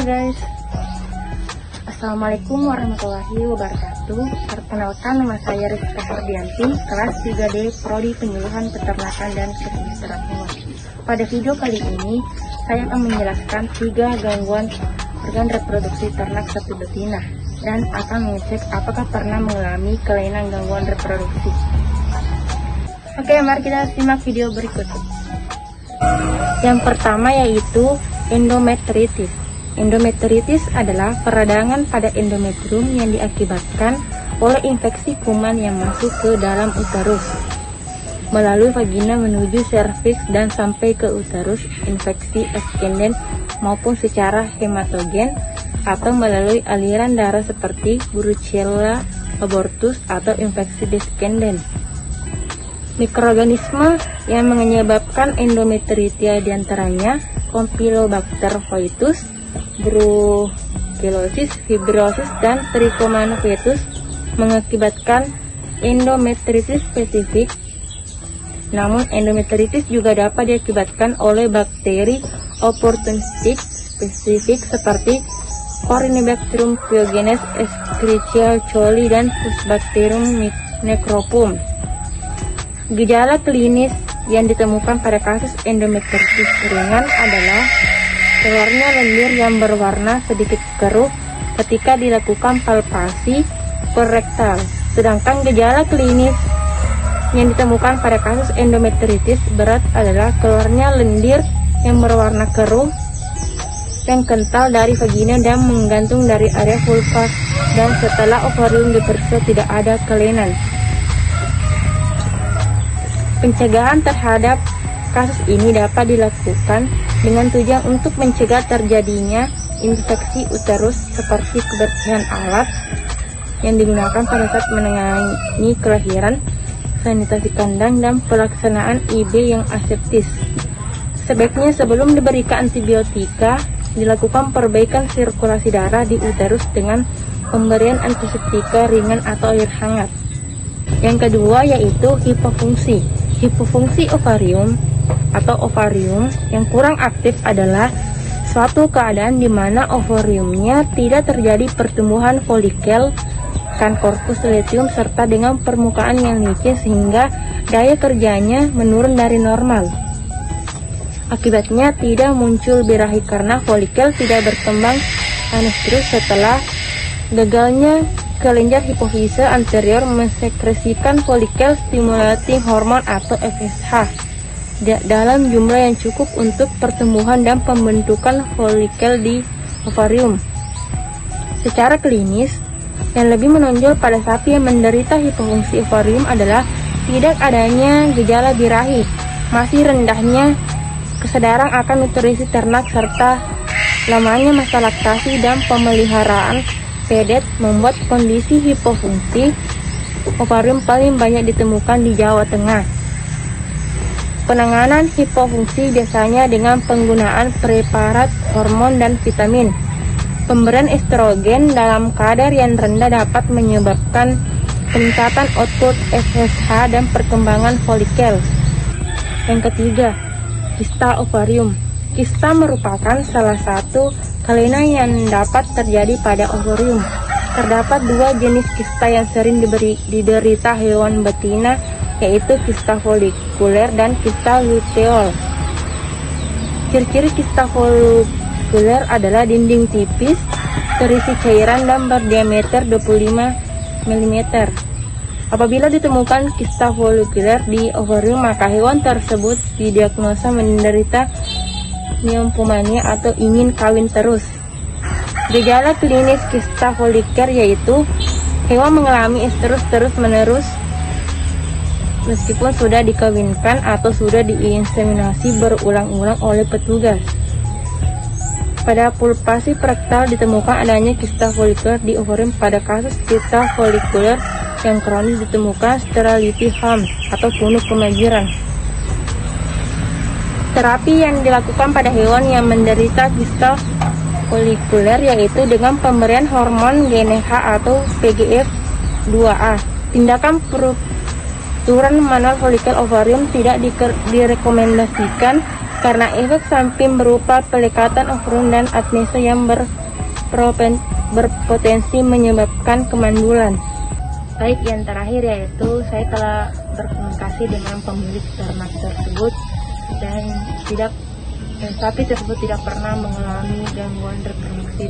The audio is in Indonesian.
Halo guys, Assalamualaikum warahmatullahi wabarakatuh. Perkenalkan, nama saya Rizka Hardianti, kelas 3D Prodi Penyuluhan Peternakan dan Kesejahteraan Hewan. Pada video kali ini, saya akan menjelaskan 3 gangguan organ reproduksi ternak sapi betina dan akan mengecek apakah pernah mengalami kelainan gangguan reproduksi. Oke, mari kita simak video berikut. Yang pertama yaitu endometritis. Endometritis adalah peradangan pada endometrium yang diakibatkan oleh infeksi kuman yang masuk ke dalam uterus melalui vagina menuju serviks dan sampai ke uterus, infeksi ekstenden maupun secara hematogen atau melalui aliran darah seperti Brucella abortus atau infeksi deskenden. Mikroorganisme yang menyebabkan endometritia diantaranya Campylobacter coitus, Brucellosis, fibrosis, dan Trichomonovitis mengakibatkan endometritis spesifik. Namun endometritis juga dapat diakibatkan oleh bakteri opportunistik spesifik seperti Corynebacterium pyogenes, Escherichia coli, dan Fusobacterium necropum. Gejala klinis yang ditemukan pada kasus endometritis ringan adalah keluarnya lendir yang berwarna sedikit keruh ketika dilakukan palpasi korektal. Sedangkan gejala klinis yang ditemukan pada kasus endometritis berat adalah keluarnya lendir yang berwarna keruh yang kental dari vagina dan menggantung dari area vulva, dan setelah ovarium diperiksa tidak ada kelainan. Pencegahan terhadap kasus ini dapat dilakukan dengan tujuan untuk mencegah terjadinya infeksi uterus seperti kebersihan alat yang digunakan pada saat menangani kelahiran, sanitasi kandang, dan pelaksanaan IB yang aseptis. Sebaiknya sebelum diberikan antibiotika, dilakukan perbaikan sirkulasi darah di uterus dengan pemberian antiseptika ringan atau air hangat. Yang kedua yaitu hipofungsi. Hipofungsi ovarium atau ovarium yang kurang aktif adalah suatu keadaan di mana ovariumnya tidak terjadi pertumbuhan folikel dan korpus luteum serta dengan permukaan yang licin sehingga daya kerjanya menurun dari normal. Akibatnya tidak muncul birahi karena folikel tidak berkembang terus setelah gagalnya kelenjar hipofise anterior mensekresikan folikel stimulating hormone atau FSH dalam jumlah yang cukup untuk pertumbuhan dan pembentukan folikel di ovarium. Secara klinis, yang lebih menonjol pada sapi yang menderita hipofungsi ovarium adalah tidak adanya gejala birahi, masih rendahnya kesadaran akan nutrisi ternak, serta lamanya masa laktasi dan pemeliharaan pedet membuat kondisi hipofungsi ovarium paling banyak ditemukan di Jawa Tengah. Penanganan hipofungsi biasanya dengan penggunaan preparat hormon dan vitamin. Pemberian estrogen dalam kadar yang rendah dapat menyebabkan peningkatan output FSH dan perkembangan folikel. Yang ketiga, kista ovarium. Kista merupakan salah satu kelainan yang dapat terjadi pada ovarium. Terdapat 2 jenis kista yang sering diderita hewan betina, yaitu kista folikuler dan kista luteal. Ciri-ciri kista folikuler adalah dinding tipis, terisi cairan, dan berdiameter 25 mm. Apabila ditemukan kista folikuler di ovarium, maka hewan tersebut didiagnosa menderita nymphomania atau ingin kawin terus. Gejala klinis kista folikuler yaitu hewan mengalami estrus terus-menerus meskipun sudah dikawinkan atau sudah diinseminasi berulang-ulang oleh petugas. Pada pulpasi rektal ditemukan adanya kista folikuler di ovarium. Pada kasus kista folikuler yang kronis ditemukan sterility harm atau bunuh kemajiran. Terapi yang dilakukan pada hewan yang menderita kista folikuler yaitu dengan pemberian hormon GnH atau PGF2A. Tindakan peruturan manual folikel ovarium tidak direkomendasikan karena efek samping berupa pelekatan overon dan adnesia yang berpotensi menyebabkan kemandulan. Baik, yang terakhir yaitu saya telah berkomunikasi dengan pemilik ternak tersebut dan sapi tersebut tidak pernah mengalami gangguan reproduksi.